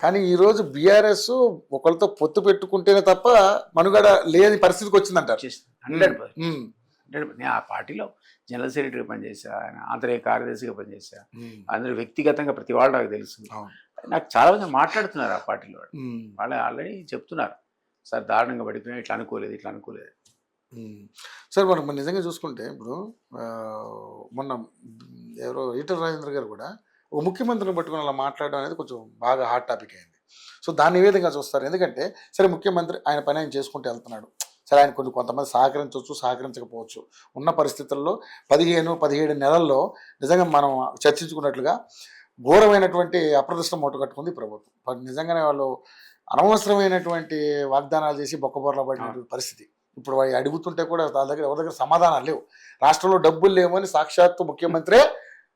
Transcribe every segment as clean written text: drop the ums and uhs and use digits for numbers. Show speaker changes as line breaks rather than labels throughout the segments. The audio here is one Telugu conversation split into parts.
కానీ ఈ రోజు బీఆర్ఎస్ ఒకరితో పొత్తు పెట్టుకుంటేనే తప్ప మనుగడ లేని పరిస్థితికి వచ్చిందంటారు.
100%. నేను ఆ పార్టీలో జనరల్ సెక్రటరీగా పనిచేసా, ఆంతరిక కార్యదర్శిగా పనిచేసా. అందరూ వ్యక్తిగతంగా ప్రతి వాళ్ళు నాకు తెలుసు. నాకు చాలా మంది మాట్లాడుతున్నారు ఆ పార్టీలో, వాళ్ళు ఆల్రెడీ చెప్తున్నారు, సార్ దారుణంగా పడిపోయినా ఇట్లా అనుకోలేదు.
సార్ మనం నిజంగా చూసుకుంటే ఇప్పుడు మొన్న ఎవరో ఈటల రాజేంద్ర గారు కూడా ఒక ముఖ్యమంత్రిని పట్టుకుని అలా మాట్లాడడం అనేది కొంచెం బాగా హాట్ టాపిక్ అయింది. సో దాన్ని ఏ విధంగా చూస్తారు? ఎందుకంటే సరే ముఖ్యమంత్రి ఆయన పని ఆయన చేసుకుంటూ వెళ్తున్నాడు, సరే ఆయన కొంతమంది సహకరించవచ్చు, సహకరించకపోవచ్చు. ఉన్న పరిస్థితుల్లో 15-17 నెలల్లో నిజంగా మనం చర్చించుకున్నట్లుగా ఘోరమైనటువంటి అప్రదిష్టం మూటగట్టుకుంది ప్రభుత్వం. నిజంగానే వాళ్ళు అనవసరమైనటువంటి వాగ్దానాలు చేసి బొక్కబొరల పడినటువంటి పరిస్థితి. ఇప్పుడు వాళ్ళు అడుగుతుంటే కూడా వాళ్ళ దగ్గర ఎవరి దగ్గర సమాధానాలు లేవు. రాష్ట్రంలో డబ్బులు లేవని సాక్షాత్తు ముఖ్యమంత్రే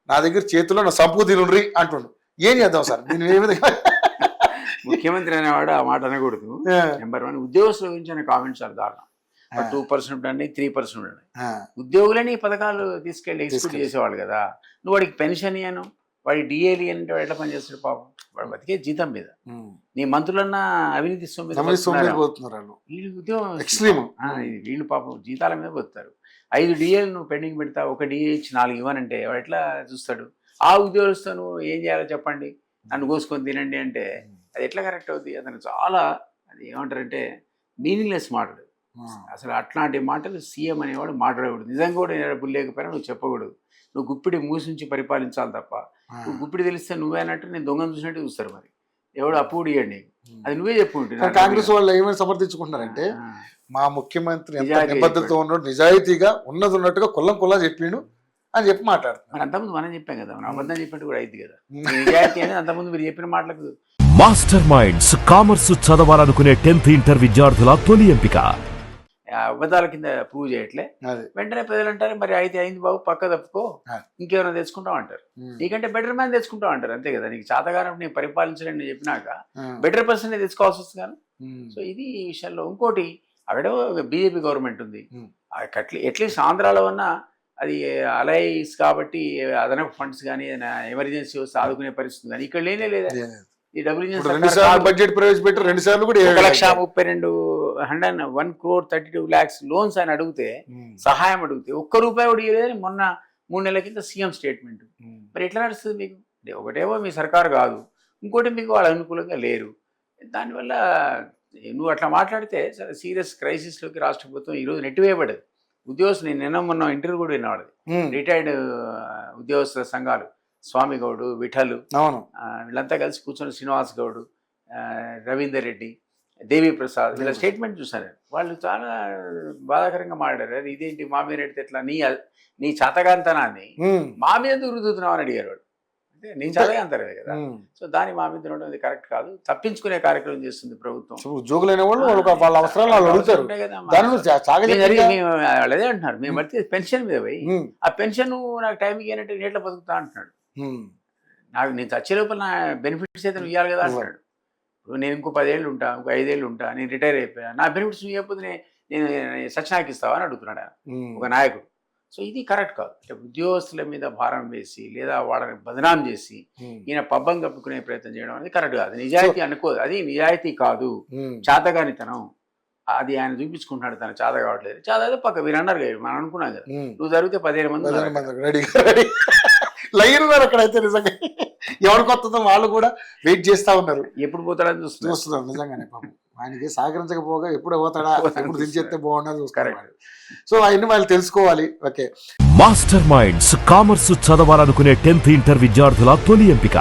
నా దగ్గర చేతిలో నా సంపూతినుండ్రి అంటుండు. ఏం చేద్దాం సార్ దీన్ని? ఏ విధంగా
ముఖ్యమంత్రి అనేవాడు ఆ మాట అనకూడదు. నెంబర్ 1 ఉద్యోగస్తుల గురించి అనే కామెంట్స్ చాలా దారుణం. 2% ఉండండి, 3% ఉండండి. ఉద్యోగులని ఈ పథకాలు తీసుకెళ్ళి ఎగ్జిక్యూట్ చేసేవాళ్ళు కదా. నువ్వు వాడికి పెన్షన్ ఇయ్యను, వాడికి డిఏలు అంటే వాడు ఎట్లా పనిచేస్తాడు పాపం? వాడు బతికే జీతం మీద. నీ మంత్రులన్నా అవినీతి వీళ్ళు పాపం జీతాల మీద పోతారు. 5 డిఏలు నువ్వు పెండింగ్ పెడతా, 1 డిఏ ఇచ్చి 4 ఇవ్వనంటే వాడు ఎట్లా చూస్తాడు? ఆ ఉద్యోగస్తుతో నువ్వు ఏం చేయాలో చెప్పండి, నన్ను కోసుకొని తినండి అంటే అది ఎట్లా కరెక్ట్ అవుతుంది? అతను చాలా అది ఏమంటారంటే మీనింగ్లెస్ మాటలు. అసలు అట్లాంటి మాటలు సీఎం అనేవాడు మాట్లాడకూడదు. నిజంగా కూడా డబ్బులు లేకపోయినా నువ్వు చెప్పకూడదు. నువ్వు గుప్పిడి మూసించి పరిపాలించాలి తప్ప, నువ్వు గుప్పిడి తెలిస్తే నువ్వేనట్టు నేను దొంగను చూసినట్టు చూస్తారు. మరి ఎవడు అప్పు ఇవ్వండి, అది నువ్వే చెప్పుకుంటున్నా.
కాంగ్రెస్ వాళ్ళు ఏమైనా సమర్థించుకుంటున్నారంటే మా ముఖ్యమంత్రి ఎంత నిబద్ధతతో ఉన్నాడు, నిజాయితీగా ఉన్నట్టుగా కుల్లా చెప్పిండు అని చెప్పి మాట్లాడుతున్నారు.
మరి అంతకుముందు మనం చెప్పాం కదా, మనం అబద్ధం చెప్పినట్టు కూడా అయింది కదా. నిజాయితీ అనేది అంతకుముందు మీరు చెప్పిన మాటలకు.
మాస్టర్ మైండ్స్ కామర్స్ చదవాలనుకునే 10th ఇంటర్ విద్యార్థుల తొలి ఎంపిక.
అబద్ధాల కింద ప్రూవ్ చేయట్లే. వెంటనే ప్రజలు అంటారు మరి అయితే అయింది బాబు పక్క తప్పుకో, ఇంకేమైనా తెచ్చుకుంటావు అంటారు. నీకంటే బెటర్ మ్యాన్ తెచ్చుకుంటావు అంటారు. అంతే కదా. నీకు చేతగానం నేను పరిపాలించలేని నేను చెప్పినాక బెటర్ పర్సన్ తెచ్చుకోవాల్సి వస్తుంది కానీ. సో ఇది ఈ విషయంలో. ఇంకోటి అక్కడ బీజేపీ గవర్నమెంట్ ఉంది. అట్లీస్ట్ ఆంధ్రాలో ఉన్న అది అలైస్ కాబట్టి అదనపు ఫండ్స్ కానీ ఎమర్జెన్సీ వస్తే ఆదుకునే పరిస్థితి కానీ ఇక్కడ లేనే లేదా. ఈ
బడ్జెట్ ప్రవేశపెట్టి 2 సార్లు కూడా
1,32,1,32,00,000 లోన్స్ అని అడిగితే, సహాయం అడిగితే ₹1 కూడా ఇవ్వలేదని మొన్న 3 నెలల కింద సీఎం స్టేట్మెంట్. మరి ఎట్లా నడుస్తుంది మీకు? ఒకటేమో మీ సర్కారు కాదు, ఇంకోటి మీకు వాళ్ళు అనుకూలంగా లేరు. దానివల్ల నువ్వు అట్లా మాట్లాడితే సరే సీరియస్ క్రైసిస్లోకి రాష్ట్ర ప్రభుత్వం ఈరోజు నెట్టివేయబడదు. ఉద్యోగస్తులు నేను నిన్న మొన్న ఇంటర్వ్యూ కూడా విన్నవాడు. రిటైర్డ్ ఉద్యోగస్తుల సంఘాలు స్వామి గౌడు, విఠలు, వీళ్ళంతా కలిసి కూర్చొని శ్రీనివాస్ గౌడు, రవీందర్ రెడ్డి, దేవి ప్రసాద్ వీళ్ళ స్టేట్మెంట్ చూసారు. వాళ్ళు చాలా బాధాకరంగా మాట్లాడారు. అది ఇదేంటి మా మీద ఎడితే ఎట్లా, నీ చేతగాంతనాన్ని మా మీద రుద్దుతున్నావు అని అడిగారు వాడు. అంటే నీ చేతగాంతరే కదా. సో దాన్ని మా మీద ఉండడం కరెక్ట్ కాదు. తప్పించుకునే కార్యక్రమం చేస్తుంది ప్రభుత్వం.
ఉద్యోగులైన వాళ్ళు వాళ్ళ అవసరాలు వాళ్ళు అడుగుతారు.
వాళ్ళు అదే అంటున్నారు, మేము పడితే పెన్షన్ మీద పోయి ఆ పెన్షన్ నాకు టైంకి అయినట్టు నీట్లా బతుకుతా అంటున్నాడు. నేను చచ్చే లోపల నా బెనిఫిట్స్ అయితే నువ్వు ఇవ్వాలి కదా అంటున్నాడు. నేను ఇంకో 10 ఏళ్ళు ఉంటా, ఇంకో 5 ఏళ్ళు ఉంటా, నేను రిటైర్ అయిపోయా, నా బెనిఫిట్స్ నువ్వు ఇవ్వకపోతే నేను సత్యనాకి ఇస్తావా అని అడుగుతున్నాడు ఒక నాయకుడు. సో ఇది కరెక్ట్ కాదు. అంటే ఉద్యోగస్తుల మీద భారం వేసి లేదా వాళ్ళని బదనాం చేసి ఈయన పబ్బం కప్పుకునే ప్రయత్నం చేయడం అనేది కరెక్ట్ కాదు. నిజాయితీ అనుకోదు, అది నిజాయితీ కాదు, చేతగానితనం. అది ఆయన చూపించుకుంటున్నాడు, తన చేత కావట్లేదు. చేత పక్క మీరు అన్నారు కదా, మనం అనుకున్నాం కదా, నువ్వు జరిగితే 15 మంది
లైన్ ఉన్నారు అక్కడైతే. నిజంగా ఎవరికి వస్తుందో వాళ్ళు కూడా వెయిట్ చేస్తా ఉన్నారు,
ఎప్పుడు పోతాడని చూస్తున్నారు.
నిజంగానే పాపం ఆయనకి సహకరించకపోగా ఎప్పుడు పోతాడా, ఎప్పుడు దించేస్తే బాగుండదు చూసుకోవాలి. సో అవన్నీ వాళ్ళు తెలుసుకోవాలి. ఓకే.
మాస్టర్ మైండ్స్ కామర్స్ చదవాలనుకునే 10th ఇంటర్ విద్యార్థుల తొలి ఎంపిక.